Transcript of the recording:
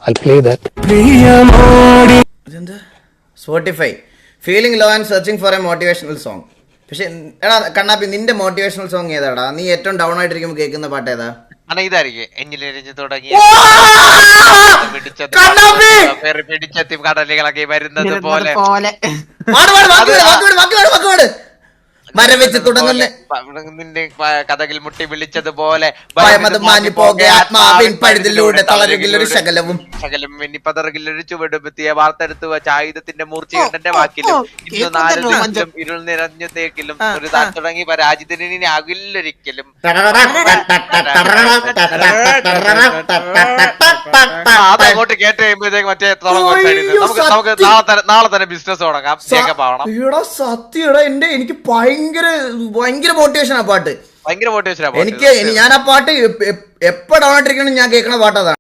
I'll play that. Spotify. Feeling low and searching for a motivational song. പക്ഷെ എടാ കണ്ണാപ്പി നിന്റെ motivational song ഏതാടാ? നീ ഏറ്റവും ഡൗൺ ആയിട്ടിരിക്കുമ്പോൾ കേൾക്കുന്ന പാട്ട് ഏതാ? ഇതായിരിക്കും എന്നിലെരിഞ്ഞു തുടങ്ങി പിടിച്ചെത്തി കടലുകളൊക്കെ വരുന്നത് പോലെ മരവെച്ച് തുടങ്ങുന്ന നിന്റെ കഥകിൽ മുട്ടി വിളിച്ചതുപോലെ ആത്മാവിൻ പഴുതിലൂടെ തളരുകിലൊരു ശകലവും പതറുകിലൊരു ചുവടുപെത്തിയ വാർത്തെടുത്ത് വെച്ച ആയുധത്തിന്റെ മൂർച്ചയുടെ വാക്കിലും ഇന്ന് നാല് ഇരുൾ നിറഞ്ഞു തേക്കിലും ഒരു താൻ തുടങ്ങി പരാജിതന് ഇനി ആകില്ലൊരിക്കലും. അതങ്ങോട്ട് കേട്ട് കഴിയുമ്പോഴത്തേക്ക് മറ്റേ നമുക്ക് നാളെ തന്നെ ബിസിനസ് തുടങ്ങാം. സത്യടാ എനിക്ക് ഭയങ്കര മോട്ടിവേഷൻ ആ പാട്ട്. ഭയങ്കര മോട്ടിവേഷൻ എനിക്ക് ഞാൻ ആ പാട്ട് എപ്പോ ഡൗൺ ആയിട്ടിരിക്കണം ഞാൻ കേൾക്കണ പാട്ട് അതാണ്.